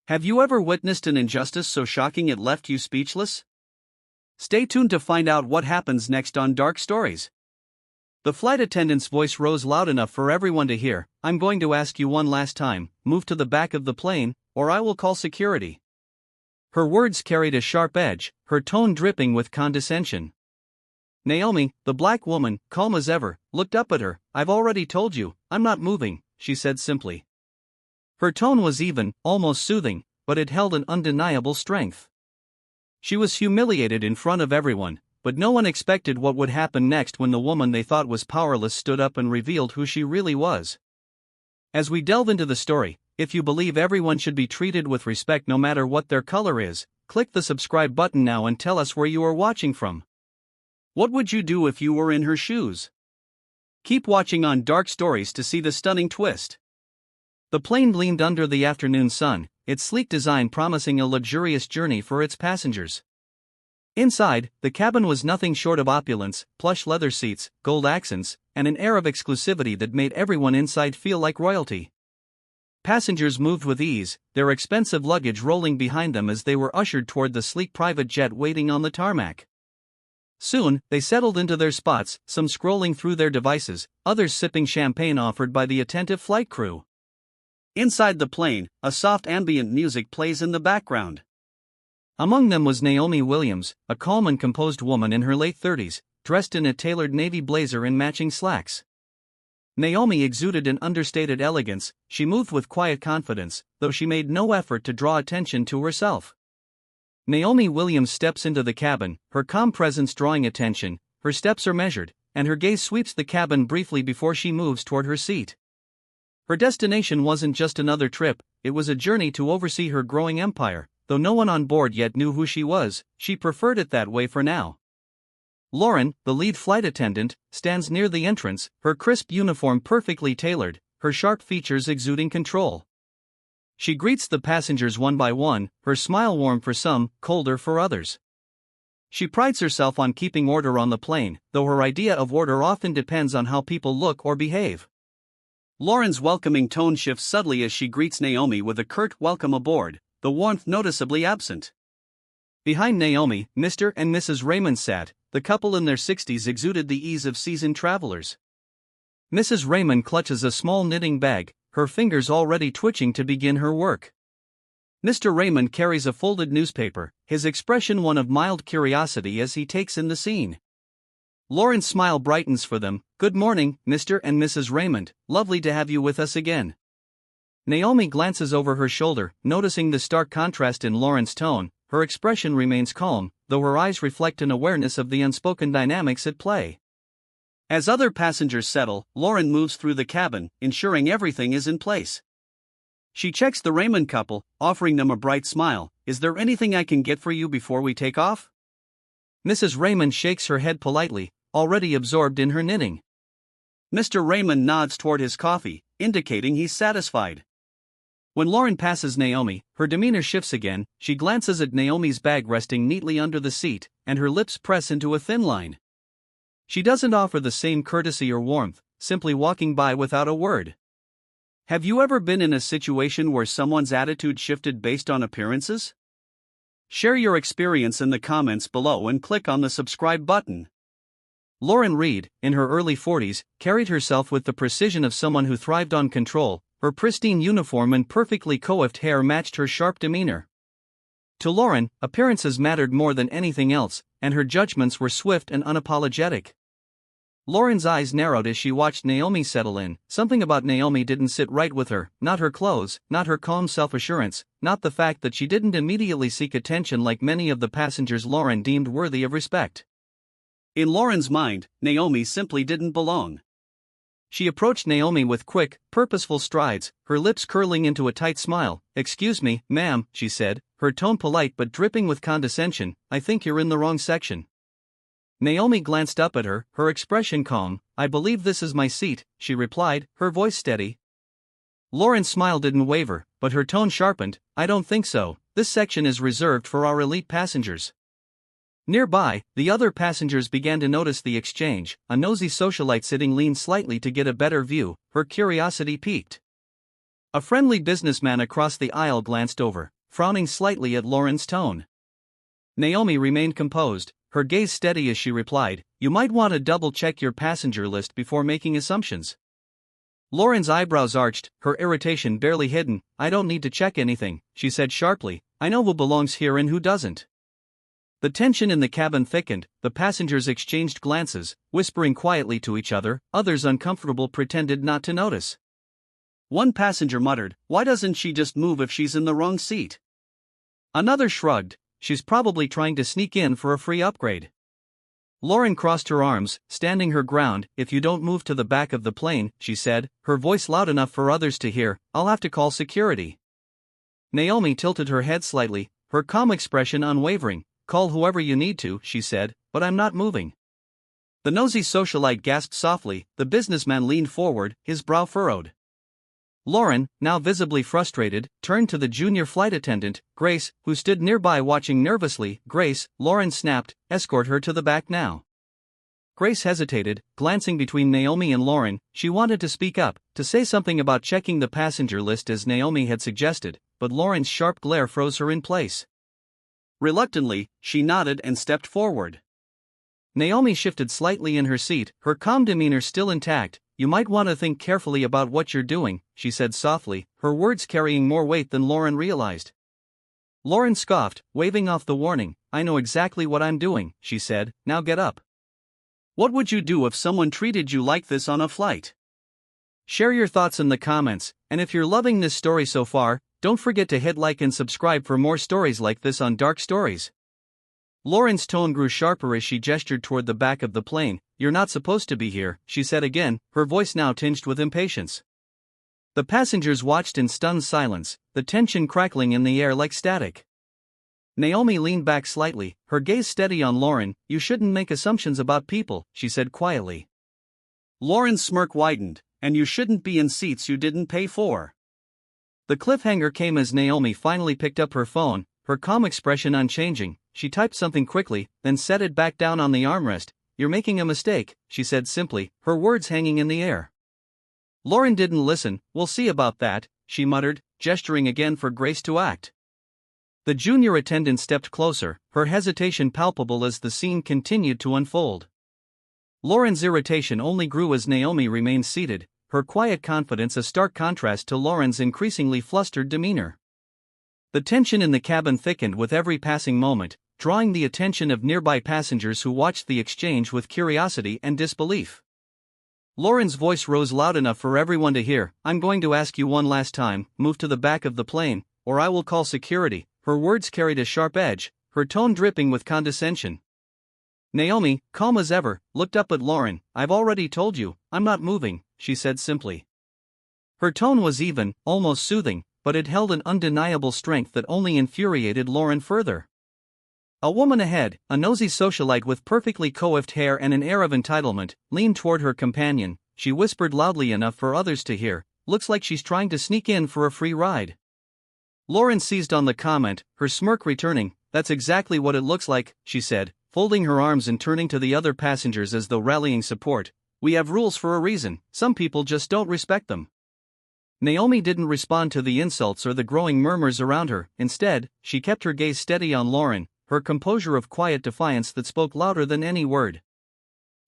Have you ever witnessed an injustice so shocking it left you speechless? Stay tuned to find out what happens next on Dark Stories. The flight attendant's voice rose loud enough for everyone to hear. I'm going to ask you one last time, move to the back of the plane, or I will call security. Her words carried a sharp edge, her tone dripping with condescension. Naomi, the black woman, calm as ever, looked up at her. I've already told you, I'm not moving, she said simply. Her tone was even, almost soothing, but it held an undeniable strength. She was humiliated in front of everyone, but no one expected what would happen next when the woman they thought was powerless stood up and revealed who she really was. As we delve into the story, if you believe everyone should be treated with respect no matter what their color is, click the subscribe button now and tell us where you are watching from. What would you do if you were in her shoes? Keep watching on Dark Stories to see the stunning twist. The plane gleamed under the afternoon sun, its sleek design promising a luxurious journey for its passengers. Inside, the cabin was nothing short of opulence, plush leather seats, gold accents, and an air of exclusivity that made everyone inside feel like royalty. Passengers moved with ease, their expensive luggage rolling behind them as they were ushered toward the sleek private jet waiting on the tarmac. Soon, they settled into their spots, some scrolling through their devices, others sipping champagne offered by the attentive flight crew. Inside the plane, a soft ambient music plays in the background. Among them was Naomi Williams, a calm and composed woman in her late 30s, dressed in a tailored navy blazer and matching slacks. Naomi exuded an understated elegance. She moved with quiet confidence, though she made no effort to draw attention to herself. Naomi Williams steps into the cabin, her calm presence drawing attention. Her steps are measured, and her gaze sweeps the cabin briefly before she moves toward her seat. Her destination wasn't just another trip, it was a journey to oversee her growing empire. Though no one on board yet knew who she was, she preferred it that way for now. Lauren, the lead flight attendant, stands near the entrance, her crisp uniform perfectly tailored, her sharp features exuding control. She greets the passengers one by one, her smile warm for some, colder for others. She prides herself on keeping order on the plane, though her idea of order often depends on how people look or behave. Lauren's welcoming tone shifts subtly as she greets Naomi with a curt welcome aboard, the warmth noticeably absent. Behind Naomi, Mr. and Mrs. Raymond sat. The couple in their 60s exuded the ease of seasoned travelers. Mrs. Raymond clutches a small knitting bag, her fingers already twitching to begin her work. Mr. Raymond carries a folded newspaper, his expression one of mild curiosity as he takes in the scene. Lauren's smile brightens for them. Good morning, Mr. and Mrs. Raymond, lovely to have you with us again. Naomi glances over her shoulder, noticing the stark contrast in Lauren's tone. Her expression remains calm, though her eyes reflect an awareness of the unspoken dynamics at play. As other passengers settle, Lauren moves through the cabin, ensuring everything is in place. She checks the Raymond couple, offering them a bright smile. Is there anything I can get for you before we take off? Mrs. Raymond shakes her head politely, already absorbed in her knitting. Mr. Raymond nods toward his coffee, indicating he's satisfied. When Lauren passes Naomi, her demeanor shifts again. She glances at Naomi's bag resting neatly under the seat, and her lips press into a thin line. She doesn't offer the same courtesy or warmth, simply walking by without a word. Have you ever been in a situation where someone's attitude shifted based on appearances? Share your experience in the comments below and click on the subscribe button. Lauren Reed, in her early 40s, carried herself with the precision of someone who thrived on control. Her pristine uniform and perfectly coiffed hair matched her sharp demeanor. To Lauren, appearances mattered more than anything else, and her judgments were swift and unapologetic. Lauren's eyes narrowed as she watched Naomi settle in. Something about Naomi didn't sit right with her, not her clothes, not her calm self-assurance, not the fact that she didn't immediately seek attention like many of the passengers Lauren deemed worthy of respect. In Lauren's mind, Naomi simply didn't belong. She approached Naomi with quick, purposeful strides, her lips curling into a tight smile. Excuse me, ma'am, she said, her tone polite but dripping with condescension. I think you're in the wrong section. Naomi glanced up at her, her expression calm. I believe this is my seat, she replied, her voice steady. Lauren's smile didn't waver, but her tone sharpened. I don't think so. This section is reserved for our elite passengers. Nearby, the other passengers began to notice the exchange. A nosy socialite sitting leaned slightly to get a better view, her curiosity piqued. A friendly businessman across the aisle glanced over, frowning slightly at Lauren's tone. Naomi remained composed, her gaze steady as she replied, "You might want to double-check your passenger list before making assumptions." Lauren's eyebrows arched, her irritation barely hidden. "I don't need to check anything," she said sharply. "I know who belongs here and who doesn't." The tension in the cabin thickened, the passengers exchanged glances, whispering quietly to each other, others uncomfortable pretended not to notice. One passenger muttered, "Why doesn't she just move if she's in the wrong seat?" Another shrugged, "She's probably trying to sneak in for a free upgrade." Lauren crossed her arms, standing her ground. "If you don't move to the back of the plane," she said, her voice loud enough for others to hear, "I'll have to call security." Naomi tilted her head slightly, her calm expression unwavering. "Call whoever you need to," she said, "but I'm not moving." The nosy socialite gasped softly, the businessman leaned forward, his brow furrowed. Lauren, now visibly frustrated, turned to the junior flight attendant, Grace, who stood nearby watching nervously. "Grace," Lauren snapped, "escort her to the back now." Grace hesitated, glancing between Naomi and Lauren. She wanted to speak up, to say something about checking the passenger list as Naomi had suggested, but Lauren's sharp glare froze her in place. Reluctantly, she nodded and stepped forward. Naomi shifted slightly in her seat, her calm demeanor still intact. "You might want to think carefully about what you're doing," she said softly, her words carrying more weight than Lauren realized. Lauren scoffed, waving off the warning. "I know exactly what I'm doing," she said, "now get up." What would you do if someone treated you like this on a flight? Share your thoughts in the comments, and if you're loving this story so far, don't forget to hit like and subscribe for more stories like this on Dark Stories. Lauren's tone grew sharper as she gestured toward the back of the plane. "You're not supposed to be here," she said again, her voice now tinged with impatience. The passengers watched in stunned silence, the tension crackling in the air like static. Naomi leaned back slightly, her gaze steady on Lauren. "You shouldn't make assumptions about people," she said quietly. Lauren's smirk widened, "And you shouldn't be in seats you didn't pay for." The cliffhanger came as Naomi finally picked up her phone, her calm expression unchanging. She typed something quickly, then set it back down on the armrest. "You're making a mistake," she said simply, her words hanging in the air. Lauren didn't listen. "We'll see about that," she muttered, gesturing again for Grace to act. The junior attendant stepped closer, her hesitation palpable as the scene continued to unfold. Lauren's irritation only grew as Naomi remained seated, her quiet confidence a stark contrast to Lauren's increasingly flustered demeanor. The tension in the cabin thickened with every passing moment, drawing the attention of nearby passengers who watched the exchange with curiosity and disbelief. Lauren's voice rose loud enough for everyone to hear. "I'm going to ask you one last time, move to the back of the plane, or I will call security." Her words carried a sharp edge, her tone dripping with condescension. Naomi, calm as ever, looked up at Lauren. "I've already told you, I'm not moving," she said simply. Her tone was even, almost soothing, but it held an undeniable strength that only infuriated Lauren further. A woman ahead, a nosy socialite with perfectly coiffed hair and an air of entitlement, leaned toward her companion. She whispered loudly enough for others to hear, "Looks like she's trying to sneak in for a free ride." Lauren seized on the comment, her smirk returning. "That's exactly what it looks like," she said, folding her arms and turning to the other passengers as though rallying support. "We have rules for a reason, some people just don't respect them." Naomi didn't respond to the insults or the growing murmurs around her. Instead, she kept her gaze steady on Lauren, her composure of quiet defiance that spoke louder than any word.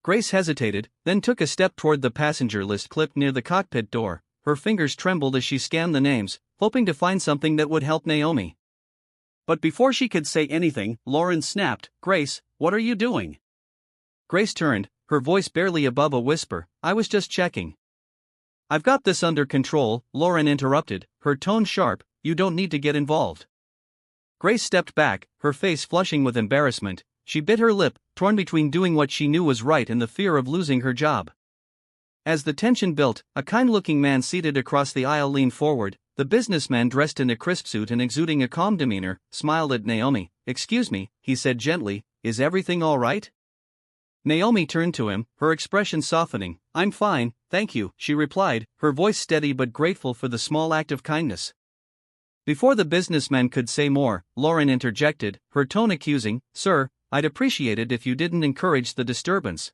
Grace hesitated, then took a step toward the passenger list clipped near the cockpit door. Her fingers trembled as she scanned the names, hoping to find something that would help Naomi. But before she could say anything, Lauren snapped, "Grace, what are you doing?" Grace turned, her voice barely above a whisper. "I was just checking." "I've got this under control," Lauren interrupted, her tone sharp. "You don't need to get involved." Grace stepped back, her face flushing with embarrassment. She bit her lip, torn between doing what she knew was right and the fear of losing her job. As the tension built, a kind-looking man seated across the aisle leaned forward. The businessman, dressed in a crisp suit and exuding a calm demeanor, smiled at Naomi. "Excuse me," he said gently, "is everything all right?" Naomi turned to him, her expression softening. "I'm fine, thank you," she replied, her voice steady but grateful for the small act of kindness. Before the businessman could say more, Lauren interjected, her tone accusing. "Sir, I'd appreciate it if you didn't encourage the disturbance."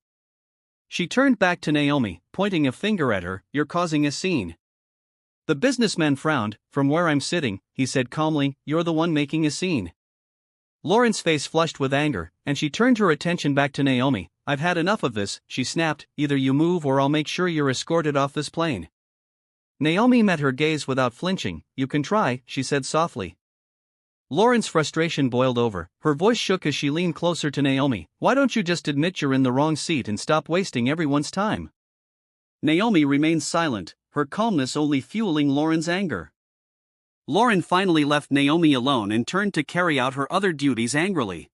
She turned back to Naomi, pointing a finger at her. "You're causing a scene." The businessman frowned. From where I'm sitting, he said calmly, you're the one making a scene. Lauren's face flushed with anger, and she turned her attention back to Naomi. I've had enough of this, she snapped. Either you move or I'll make sure you're escorted off this plane. Naomi met her gaze without flinching. You can try, she said softly. Lauren's frustration boiled over. Her voice shook as she leaned closer to Naomi. Why don't you just admit you're in the wrong seat and stop wasting everyone's time? Naomi remained silent, her calmness only fueling Lauren's anger. Lauren finally left Naomi alone and turned to carry out her other duties angrily.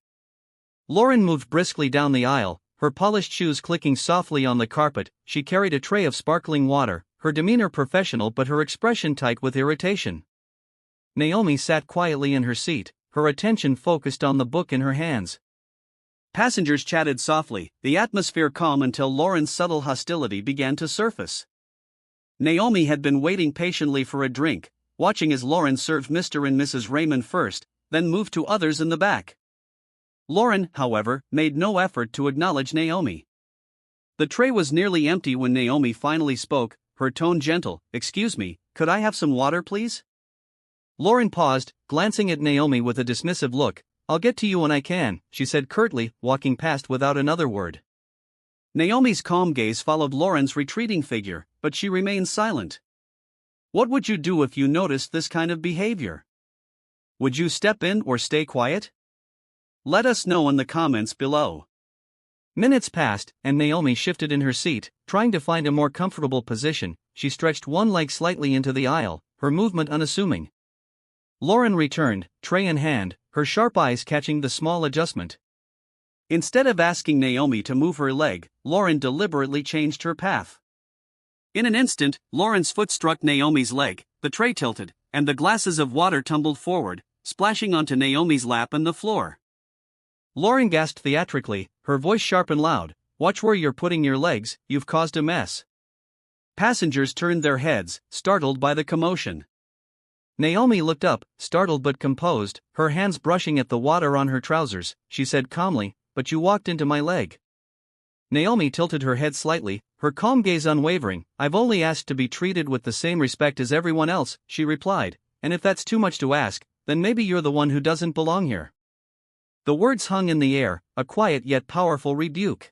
Lauren moved briskly down the aisle, her polished shoes clicking softly on the carpet. She carried a tray of sparkling water, her demeanor professional but her expression tight with irritation. Naomi sat quietly in her seat, her attention focused on the book in her hands. Passengers chatted softly, the atmosphere calm until Lauren's subtle hostility began to surface. Naomi had been waiting patiently for a drink, watching as Lauren served Mr. and Mrs. Raymond first, then moved to others in the back. Lauren, however, made no effort to acknowledge Naomi. The tray was nearly empty when Naomi finally spoke, her tone gentle. Excuse me, could I have some water please? Lauren paused, glancing at Naomi with a dismissive look. I'll get to you when I can, she said curtly, walking past without another word. Naomi's calm gaze followed Lauren's retreating figure, but she remained silent. What would you do if you noticed this kind of behavior? Would you step in or stay quiet? Let us know in the comments below. Minutes passed, and Naomi shifted in her seat, trying to find a more comfortable position. She stretched one leg slightly into the aisle, her movement unassuming. Lauren returned, tray in hand, her sharp eyes catching the small adjustment. Instead of asking Naomi to move her leg, Lauren deliberately changed her path. In an instant, Lauren's foot struck Naomi's leg, the tray tilted, and the glasses of water tumbled forward, splashing onto Naomi's lap and the floor. Lauren gasped theatrically, her voice sharp and loud. Watch where you're putting your legs, you've caused a mess. Passengers turned their heads, startled by the commotion. Naomi looked up, startled but composed, her hands brushing at the water on her trousers. She said calmly, but you walked into my leg. Naomi tilted her head slightly, her calm gaze unwavering. I've only asked to be treated with the same respect as everyone else, she replied, and if that's too much to ask, then maybe you're the one who doesn't belong here. The words hung in the air, a quiet yet powerful rebuke.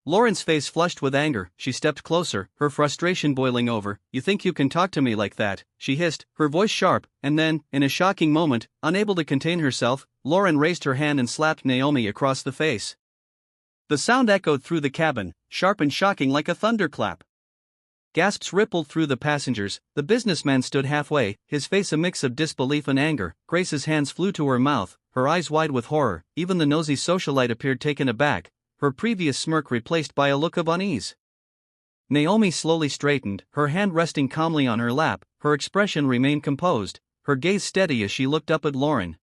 Lauren's face flushed with anger. She stepped closer, her frustration boiling over. You think you can talk to me like that, she hissed, her voice sharp, and then, in a shocking moment, unable to contain herself, Lauren raised her hand and slapped Naomi across the face. The sound echoed through the cabin, sharp and shocking like a thunderclap. Gasps rippled through the passengers. The businessman stood halfway, his face a mix of disbelief and anger. Grace's hands flew to her mouth, her eyes wide with horror. Even the nosy socialite appeared taken aback, her previous smirk replaced by a look of unease. Naomi slowly straightened, her hand resting calmly on her lap, her expression remained composed, her gaze steady as she looked up at Lauren.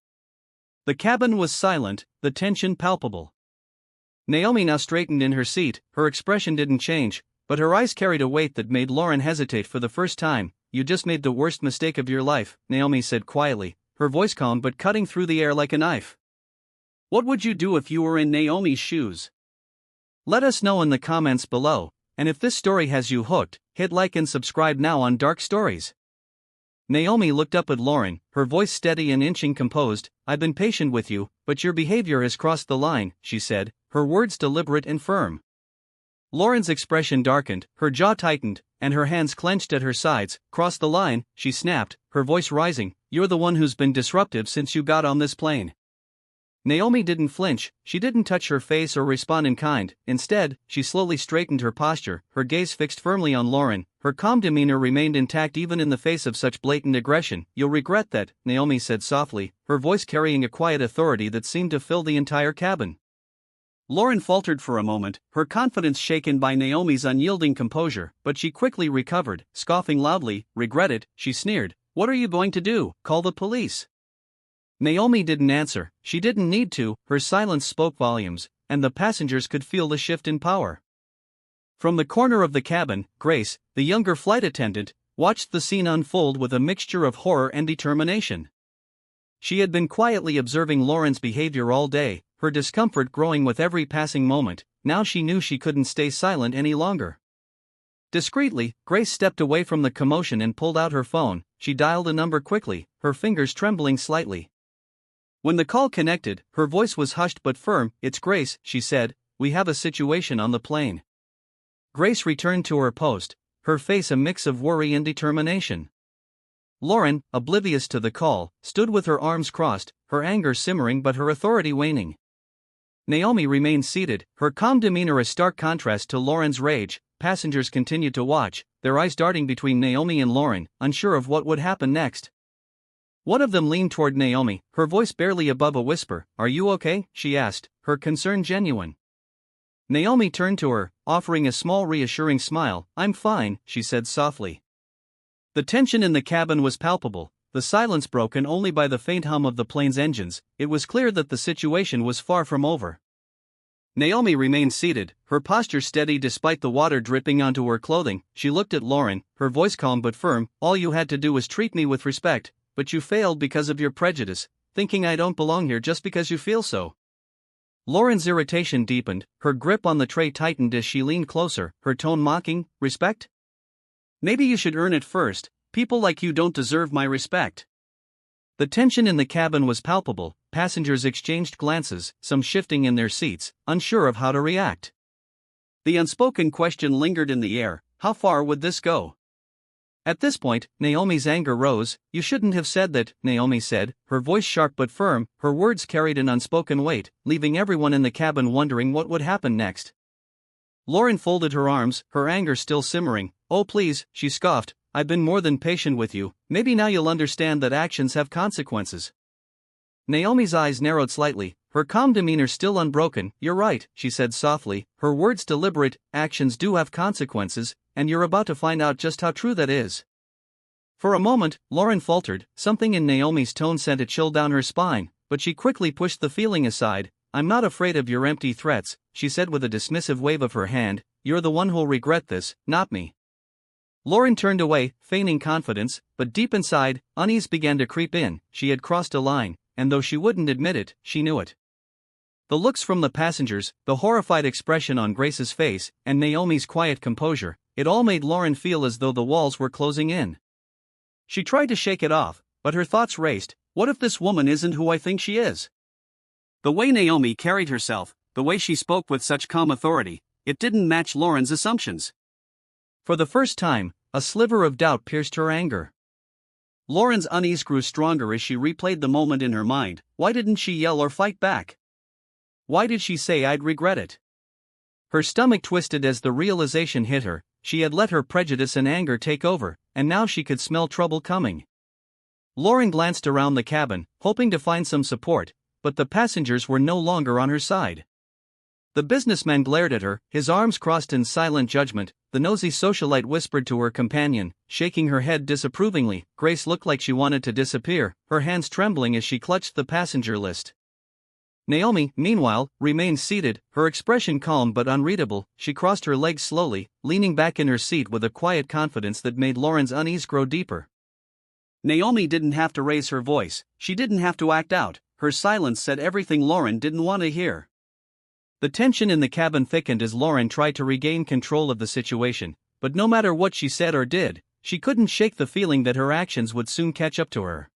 The cabin was silent, the tension palpable. Naomi now straightened in her seat, her expression didn't change, but her eyes carried a weight that made Lauren hesitate for the first time. You just made the worst mistake of your life, Naomi said quietly, her voice calm but cutting through the air like a knife. What would you do if you were in Naomi's shoes? Let us know in the comments below, and if this story has you hooked, hit like and subscribe now on Dark Stories. Naomi looked up at Lauren, her voice steady and inching composed. I've been patient with you, but your behavior has crossed the line, she said, her words deliberate and firm. Lauren's expression darkened, her jaw tightened, and her hands clenched at her sides. Cross the line, she snapped, her voice rising. You're the one who's been disruptive since you got on this plane. Naomi didn't flinch, she didn't touch her face or respond in kind. Instead, she slowly straightened her posture, her gaze fixed firmly on Lauren. Her calm demeanor remained intact even in the face of such blatant aggression. You'll regret that, Naomi said softly, her voice carrying a quiet authority that seemed to fill the entire cabin. Lauren faltered for a moment, her confidence shaken by Naomi's unyielding composure, but she quickly recovered, scoffing loudly. Regret it, she sneered. What are you going to do? Call the police? Naomi didn't answer, she didn't need to, her silence spoke volumes, and the passengers could feel the shift in power. From the corner of the cabin, Grace, the younger flight attendant, watched the scene unfold with a mixture of horror and determination. She had been quietly observing Lauren's behavior all day, her discomfort growing with every passing moment. Now she knew she couldn't stay silent any longer. Discreetly, Grace stepped away from the commotion and pulled out her phone. She dialed a number quickly, her fingers trembling slightly. When the call connected, her voice was hushed but firm. "It's Grace," she said. "We have a situation on the plane." Grace returned to her post, her face a mix of worry and determination. Lauren, oblivious to the call, stood with her arms crossed, her anger simmering but her authority waning. Naomi remained seated, her calm demeanor a stark contrast to Lauren's rage. Passengers continued to watch, their eyes darting between Naomi and Lauren, unsure of what would happen next. One of them leaned toward Naomi, her voice barely above a whisper. "Are you okay?" she asked, her concern genuine. Naomi turned to her, offering a small reassuring smile. "I'm fine," she said softly. The tension in the cabin was palpable, the silence broken only by the faint hum of the plane's engines. It was clear that the situation was far from over. Naomi remained seated, her posture steady despite the water dripping onto her clothing. She looked at Lauren, her voice calm but firm. "All you had to do was treat me with respect, but you failed because of your prejudice, thinking I don't belong here just because you feel so." Lauren's irritation deepened, her grip on the tray tightened as she leaned closer, her tone mocking. "Respect? Maybe you should earn it first. People like you don't deserve my respect." The tension in the cabin was palpable, passengers exchanged glances, some shifting in their seats, unsure of how to react. The unspoken question lingered in the air: how far would this go? At this point, Naomi's anger rose. "You shouldn't have said that," Naomi said, her voice sharp but firm. Her words carried an unspoken weight, leaving everyone in the cabin wondering what would happen next. Lauren folded her arms, her anger still simmering. "Oh please," she scoffed, "I've been more than patient with you. Maybe now you'll understand that actions have consequences." Naomi's eyes narrowed slightly, her calm demeanor still unbroken. "You're right," she said softly, her words deliberate. "Actions do have consequences, and you're about to find out just how true that is." For a moment, Lauren faltered, something in Naomi's tone sent a chill down her spine, but she quickly pushed the feeling aside. "I'm not afraid of your empty threats," she said with a dismissive wave of her hand. "You're the one who'll regret this, not me." Lauren turned away, feigning confidence, but deep inside, unease began to creep in. She had crossed a line, and though she wouldn't admit it, she knew it. The looks from the passengers, the horrified expression on Grace's face, and Naomi's quiet composure, it all made Lauren feel as though the walls were closing in. She tried to shake it off, but her thoughts raced. What if this woman isn't who I think she is? The way Naomi carried herself, the way she spoke with such calm authority, it didn't match Lauren's assumptions. For the first time, a sliver of doubt pierced her anger. Lauren's unease grew stronger as she replayed the moment in her mind. Why didn't she yell or fight back? Why did she say I'd regret it? Her stomach twisted as the realization hit her. She had let her prejudice and anger take over, and now she could smell trouble coming. Lauren glanced around the cabin, hoping to find some support, but the passengers were no longer on her side. The businessman glared at her, his arms crossed in silent judgment. The nosy socialite whispered to her companion, shaking her head disapprovingly. Grace looked like she wanted to disappear, her hands trembling as she clutched the passenger list. Naomi, meanwhile, remained seated, her expression calm but unreadable. She crossed her legs slowly, leaning back in her seat with a quiet confidence that made Lauren's unease grow deeper. Naomi didn't have to raise her voice, she didn't have to act out, her silence said everything Lauren didn't want to hear. The tension in the cabin thickened as Lauren tried to regain control of the situation, but no matter what she said or did, she couldn't shake the feeling that her actions would soon catch up to her.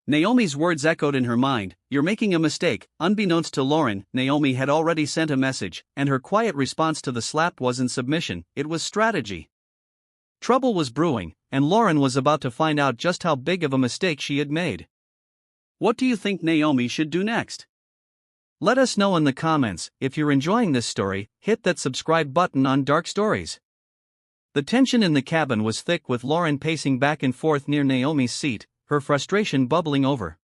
Naomi's words echoed in her mind. You're making a mistake. Unbeknownst to Lauren, Naomi had already sent a message, and her quiet response to the slap wasn't submission, it was strategy. Trouble was brewing, and Lauren was about to find out just how big of a mistake she had made. What do you think Naomi should do next? Let us know in the comments. If you're enjoying this story, hit that subscribe button on Dark Stories. The tension in the cabin was thick, with Lauren pacing back and forth near Naomi's seat, her frustration bubbling over.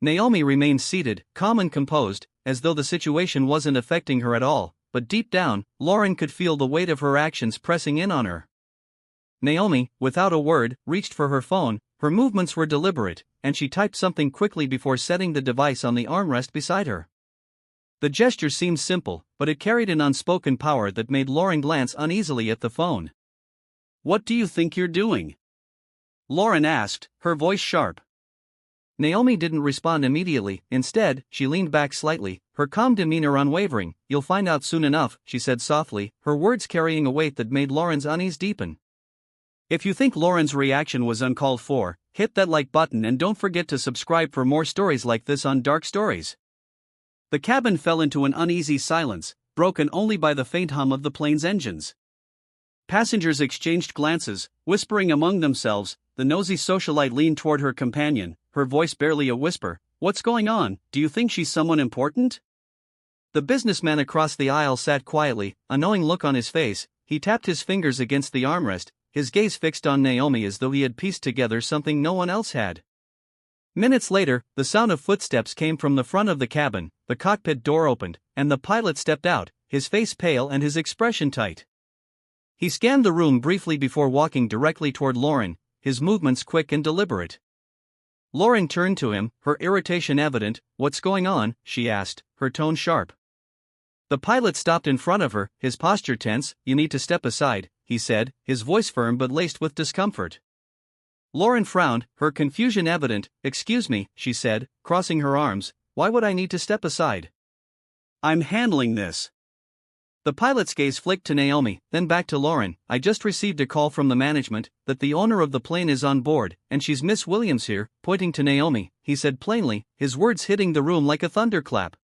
Naomi remained seated, calm and composed, as though the situation wasn't affecting her at all, but deep down, Lauren could feel the weight of her actions pressing in on her. Naomi, without a word, reached for her phone. Her movements were deliberate, and she typed something quickly before setting the device on the armrest beside her. The gesture seemed simple, but it carried an unspoken power that made Lauren glance uneasily at the phone. What do you think you're doing? Lauren asked, her voice sharp. Naomi didn't respond immediately. Instead, she leaned back slightly, her calm demeanor unwavering. "You'll find out soon enough," she said softly, her words carrying a weight that made Lauren's unease deepen. If you think Lauren's reaction was uncalled for, hit that like button and don't forget to subscribe for more stories like this on Dark Stories. The cabin fell into an uneasy silence, broken only by the faint hum of the plane's engines. Passengers exchanged glances, whispering among themselves. The nosy socialite leaned toward her companion, her voice barely a whisper. "What's going on? Do you think she's someone important?" The businessman across the aisle sat quietly, a knowing look on his face. He tapped his fingers against the armrest, his gaze fixed on Naomi as though he had pieced together something no one else had. Minutes later, the sound of footsteps came from the front of the cabin, the cockpit door opened, and the pilot stepped out, his face pale and his expression tight. He scanned the room briefly before walking directly toward Lauren, his movements quick and deliberate. Lauren turned to him, her irritation evident. "What's going on?" she asked, her tone sharp. The pilot stopped in front of her, his posture tense. "You need to step aside," he said, his voice firm but laced with discomfort. Lauren frowned, her confusion evident. "Excuse me," she said, crossing her arms. "Why would I need to step aside? I'm handling this." The pilot's gaze flicked to Naomi, then back to Lauren. "I just received a call from the management that the owner of the plane is on board, and she's Miss Williams here," pointing to Naomi, he said plainly, his words hitting the room like a thunderclap.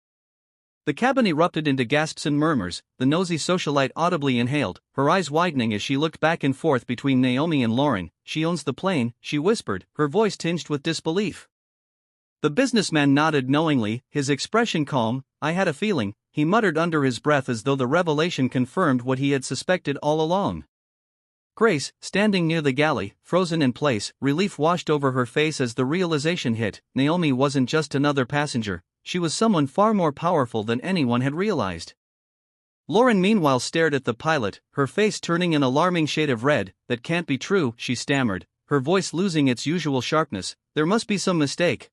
The cabin erupted into gasps and murmurs. The nosy socialite audibly inhaled, her eyes widening as she looked back and forth between Naomi and Lauren. "She owns the plane," she whispered, her voice tinged with disbelief. The businessman nodded knowingly, his expression calm. "I had a feeling," he muttered under his breath as though the revelation confirmed what he had suspected all along. Grace, standing near the galley, frozen in place, relief washed over her face as the realization hit. Naomi wasn't just another passenger, she was someone far more powerful than anyone had realized. Lauren meanwhile stared at the pilot, her face turning an alarming shade of red. "That can't be true," she stammered, her voice losing its usual sharpness. "There must be some mistake."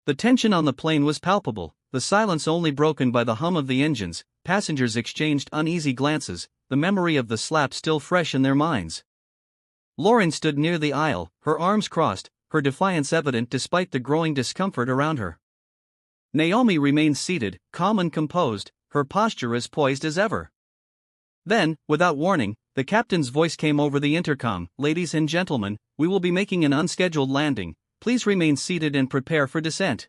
The tension on the plane was palpable, the silence only broken by the hum of the engines. Passengers exchanged uneasy glances, the memory of the slap still fresh in their minds. Lauren stood near the aisle, her arms crossed, her defiance evident despite the growing discomfort around her. Naomi remained seated, calm and composed, her posture as poised as ever. Then, without warning, the captain's voice came over the intercom. "Ladies and gentlemen, we will be making an unscheduled landing. Please remain seated and prepare for descent."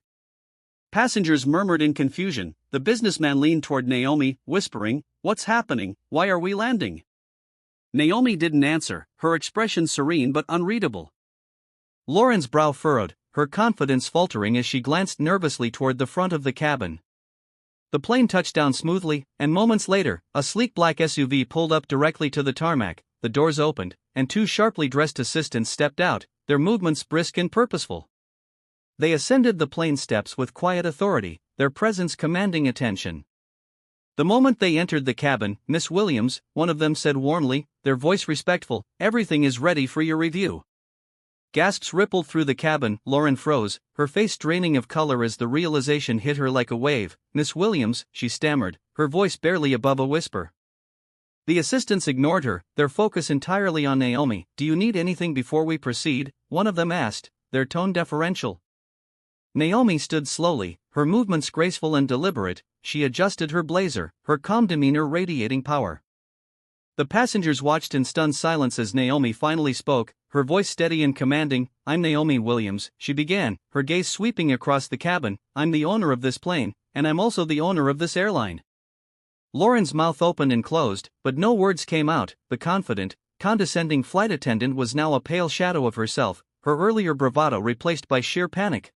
Passengers murmured in confusion. The businessman leaned toward Naomi, whispering, "What's happening? Why are we landing?" Naomi didn't answer, her expression serene but unreadable. Lauren's brow furrowed, her confidence faltering as she glanced nervously toward the front of the cabin. The plane touched down smoothly, and moments later, a sleek black SUV pulled up directly to the tarmac. The doors opened, and two sharply dressed assistants stepped out, their movements brisk and purposeful. They ascended the plane steps with quiet authority, their presence commanding attention. The moment they entered the cabin, "Miss Williams," one of them said warmly, their voice respectful, "everything is ready for your review." Gasps rippled through the cabin. Lauren froze, her face draining of color as the realization hit her like a wave. "Miss Williams," she stammered, her voice barely above a whisper. The assistants ignored her, their focus entirely on Naomi. "Do you need anything before we proceed?" one of them asked, their tone deferential. Naomi stood slowly, her movements graceful and deliberate. She adjusted her blazer, her calm demeanor radiating power. The passengers watched in stunned silence as Naomi finally spoke, her voice steady and commanding. "I'm Naomi Williams," she began, her gaze sweeping across the cabin. "I'm the owner of this plane, and I'm also the owner of this airline." Lauren's mouth opened and closed, but no words came out. The confident, condescending flight attendant was now a pale shadow of herself, her earlier bravado replaced by sheer panic.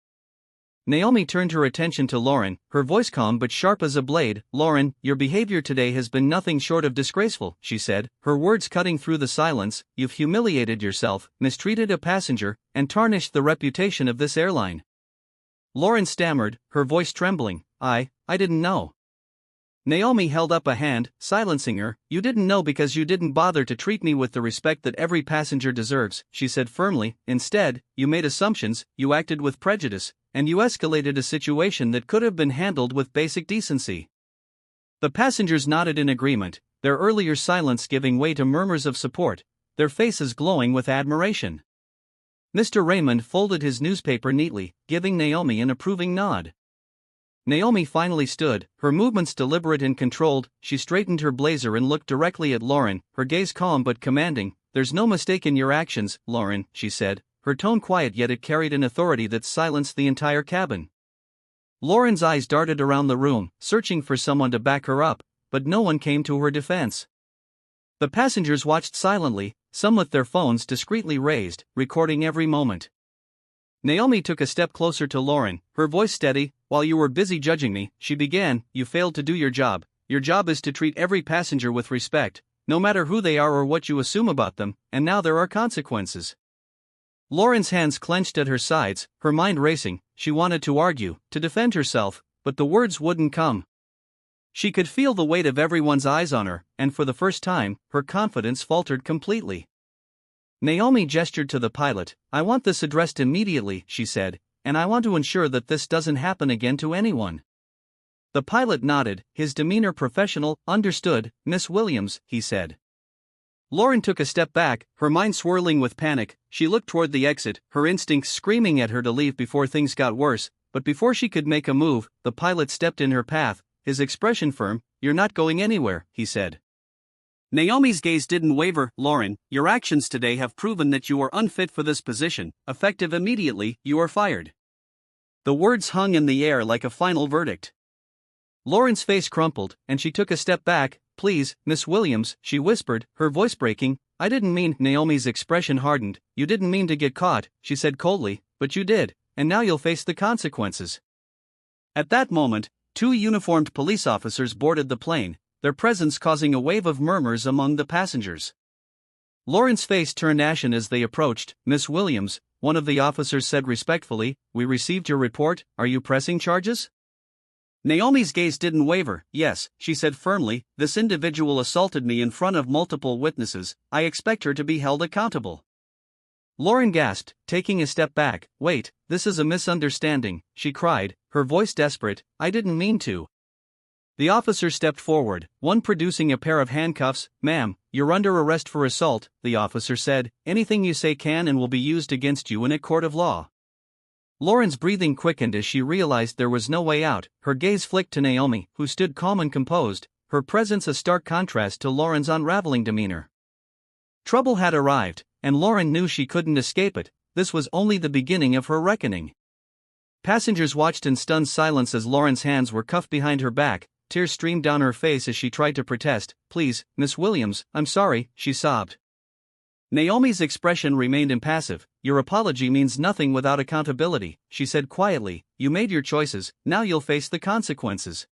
Naomi turned her attention to Lauren, her voice calm but sharp as a blade. "Lauren, your behavior today has been nothing short of disgraceful," she said, her words cutting through the silence. "You've humiliated yourself, mistreated a passenger, and tarnished the reputation of this airline." Lauren stammered, her voice trembling. I didn't know." Naomi held up a hand, silencing her. "You didn't know because you didn't bother to treat me with the respect that every passenger deserves," she said firmly. "Instead, you made assumptions, you acted with prejudice, and you escalated a situation that could have been handled with basic decency." The passengers nodded in agreement, their earlier silence giving way to murmurs of support, their faces glowing with admiration. Mr. Raymond folded his newspaper neatly, giving Naomi an approving nod. Naomi finally stood, her movements deliberate and controlled. She straightened her blazer and looked directly at Lauren, her gaze calm but commanding. "There's no mistake in your actions, Lauren," she said, her tone quiet yet it carried an authority that silenced the entire cabin. Lauren's eyes darted around the room, searching for someone to back her up, but no one came to her defense. The passengers watched silently, some with their phones discreetly raised, recording every moment. Naomi took a step closer to Lauren, her voice steady. "While you were busy judging me," she began, "you failed to do your job. Your job is to treat every passenger with respect, no matter who they are or what you assume about them, and now there are consequences." Lauren's hands clenched at her sides, her mind racing. She wanted to argue, to defend herself, but the words wouldn't come. She could feel the weight of everyone's eyes on her, and for the first time, her confidence faltered completely. Naomi gestured to the pilot. "I want this addressed immediately," she said, "and I want to ensure that this doesn't happen again to anyone." The pilot nodded, his demeanor professional. "Understood, Miss Williams," he said. Lauren took a step back, her mind swirling with panic. She looked toward the exit, her instincts screaming at her to leave before things got worse, but before she could make a move, the pilot stepped in her path, his expression firm. "You're not going anywhere," he said. Naomi's gaze didn't waver. "Lauren, your actions today have proven that you are unfit for this position. Effective immediately, you are fired." The words hung in the air like a final verdict. Lauren's face crumpled, and she took a step back. "Please, Miss Williams," she whispered, her voice breaking. "I didn't mean." Naomi's expression hardened. "You didn't mean to get caught," she said coldly, "but you did, and now you'll face the consequences." At that moment, 2 uniformed police officers boarded the plane, their presence causing a wave of murmurs among the passengers. Lauren's face turned ashen as they approached. "Miss Williams," one of the officers said respectfully, "we received your report. Are you pressing charges?" Naomi's gaze didn't waver. "Yes," she said firmly, "this individual assaulted me in front of multiple witnesses. I expect her to be held accountable." Lauren gasped, taking a step back. "Wait, this is a misunderstanding," she cried, her voice desperate. "I didn't mean to." The officer stepped forward, one producing a pair of handcuffs. "Ma'am, you're under arrest for assault," the officer said. "Anything you say can and will be used against you in a court of law." Lauren's breathing quickened as she realized there was no way out. Her gaze flicked to Naomi, who stood calm and composed, her presence a stark contrast to Lauren's unraveling demeanor. Trouble had arrived, and Lauren knew she couldn't escape it. This was only the beginning of her reckoning. Passengers watched in stunned silence as Lauren's hands were cuffed behind her back. Tears streamed down her face as she tried to protest. "Please, Miss Williams, I'm sorry," she sobbed. Naomi's expression remained impassive. "Your apology means nothing without accountability," she said quietly. "You made your choices, now you'll face the consequences."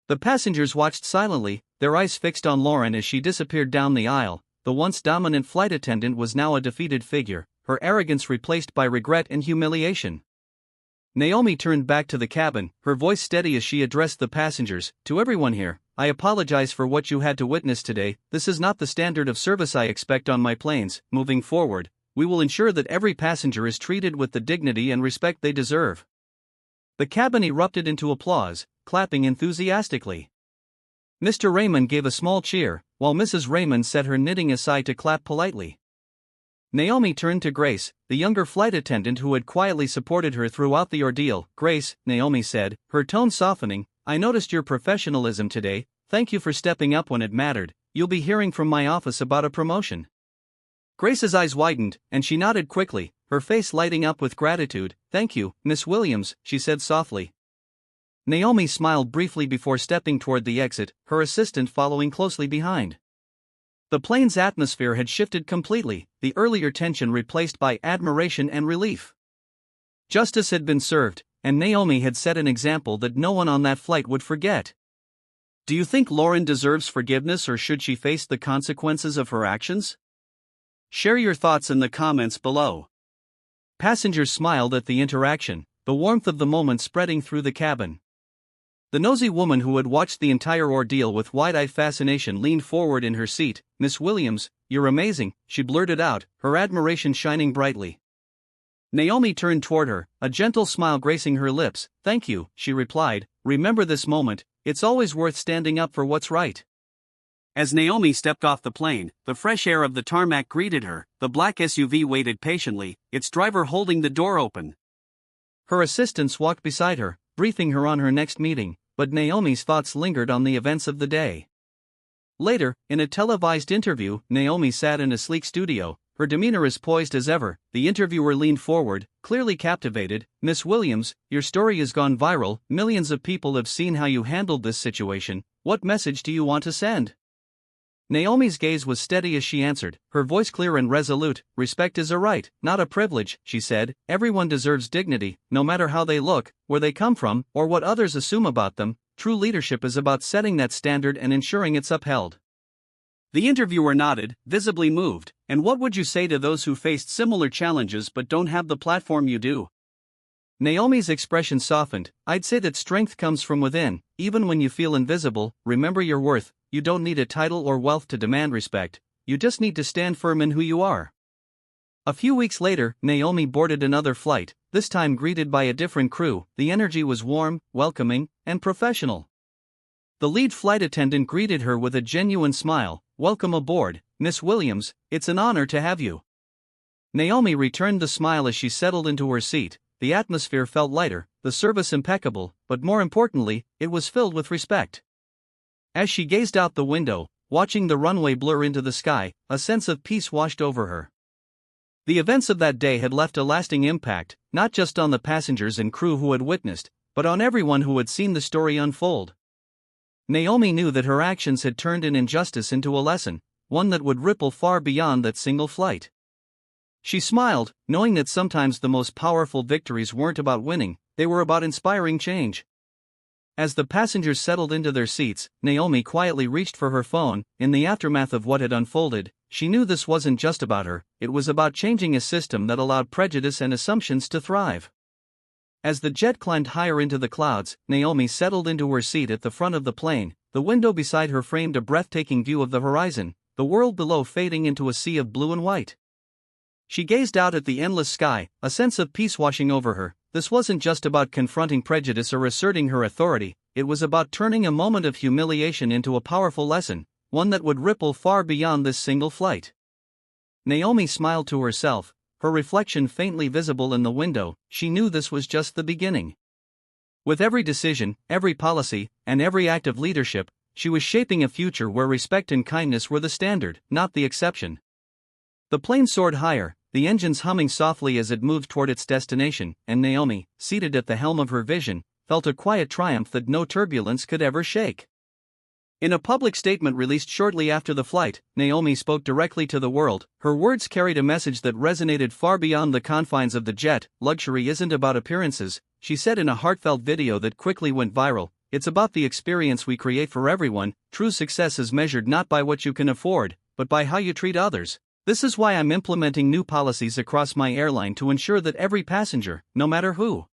The passengers watched silently, their eyes fixed on Lauren as she disappeared down the aisle. The once dominant flight attendant was now a defeated figure, her arrogance replaced by regret and humiliation. Naomi turned back to the cabin, her voice steady as she addressed the passengers. "To everyone here, I apologize for what you had to witness today. This is not the standard of service I expect on my planes. Moving forward, we will ensure that every passenger is treated with the dignity and respect they deserve." The cabin erupted into applause, clapping enthusiastically. Mr. Raymond gave a small cheer, while Mrs. Raymond set her knitting aside to clap politely. Naomi turned to Grace, the younger flight attendant who had quietly supported her throughout the ordeal. "Grace," Naomi said, her tone softening, "I noticed your professionalism today. Thank you for stepping up when it mattered. You'll be hearing from my office about a promotion." Grace's eyes widened, and she nodded quickly, her face lighting up with gratitude. "Thank you, Miss Williams," she said softly. Naomi smiled briefly before stepping toward the exit, her assistant following closely behind. The plane's atmosphere had shifted completely, the earlier tension replaced by admiration and relief. Justice had been served, and Naomi had set an example that no one on that flight would forget. Do you think Lauren deserves forgiveness, or should she face the consequences of her actions? Share your thoughts in the comments below. Passengers smiled at the interaction, the warmth of the moment spreading through the cabin. The nosy woman who had watched the entire ordeal with wide-eyed fascination leaned forward in her seat. "Miss Williams, you're amazing," she blurted out, her admiration shining brightly. Naomi turned toward her, a gentle smile gracing her lips. "Thank you," she replied. "Remember this moment, it's always worth standing up for what's right." As Naomi stepped off the plane, the fresh air of the tarmac greeted her. The black SUV waited patiently, its driver holding the door open. Her assistants walked beside her, briefing her on her next meeting, but Naomi's thoughts lingered on the events of the day. Later, in a televised interview, Naomi sat in a sleek studio, her demeanor as poised as ever. The interviewer leaned forward, clearly captivated. "Miss Williams, your story has gone viral, millions of people have seen how you handled this situation. What message do you want to send?" Naomi's gaze was steady as she answered, her voice clear and resolute. "Respect is a right, not a privilege," she said. "Everyone deserves dignity, no matter how they look, where they come from, or what others assume about them. True leadership is about setting that standard and ensuring it's upheld." The interviewer nodded, visibly moved. "And what would you say to those who faced similar challenges but don't have the platform you do?" Naomi's expression softened. "I'd say that strength comes from within. Even when you feel invisible, remember your worth. You don't need a title or wealth to demand respect, you just need to stand firm in who you are." A few weeks later, Naomi boarded another flight, this time greeted by a different crew. The energy was warm, welcoming, and professional. The lead flight attendant greeted her with a genuine smile. "Welcome aboard, Miss Williams, it's an honor to have you." Naomi returned the smile as she settled into her seat. The atmosphere felt lighter, the service impeccable, but more importantly, it was filled with respect. As she gazed out the window, watching the runway blur into the sky, a sense of peace washed over her. The events of that day had left a lasting impact, not just on the passengers and crew who had witnessed, but on everyone who had seen the story unfold. Naomi knew that her actions had turned an injustice into a lesson, one that would ripple far beyond that single flight. She smiled, knowing that sometimes the most powerful victories weren't about winning, they were about inspiring change. As the passengers settled into their seats, Naomi quietly reached for her phone. In the aftermath of what had unfolded, she knew this wasn't just about her, it was about changing a system that allowed prejudice and assumptions to thrive. As the jet climbed higher into the clouds, Naomi settled into her seat at the front of the plane. The window beside her framed a breathtaking view of the horizon, the world below fading into a sea of blue and white. She gazed out at the endless sky, a sense of peace washing over her. This wasn't just about confronting prejudice or asserting her authority, it was about turning a moment of humiliation into a powerful lesson, one that would ripple far beyond this single flight. Naomi smiled to herself, her reflection faintly visible in the window. She knew this was just the beginning. With every decision, every policy, and every act of leadership, she was shaping a future where respect and kindness were the standard, not the exception. The plane soared higher, the engines humming softly as it moved toward its destination, and Naomi, seated at the helm of her vision, felt a quiet triumph that no turbulence could ever shake. In a public statement released shortly after the flight, Naomi spoke directly to the world. Her words carried a message that resonated far beyond the confines of the jet. "Luxury isn't about appearances," she said in a heartfelt video that quickly went viral. "It's about the experience we create for everyone. True success is measured not by what you can afford, but by how you treat others. This is why I'm implementing new policies across my airline to ensure that every passenger, no matter who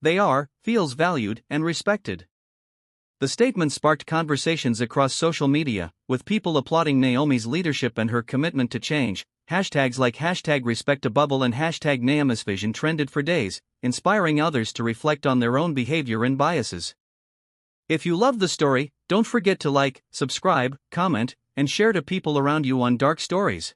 they are, feels valued and respected." The statement sparked conversations across social media, with people applauding Naomi's leadership and her commitment to change. Hashtags like #RespectAbubble and #Naomi'sVision trended for days, inspiring others to reflect on their own behavior and biases. If you love the story, don't forget to like, subscribe, comment, and share to people around you on Dark Stories.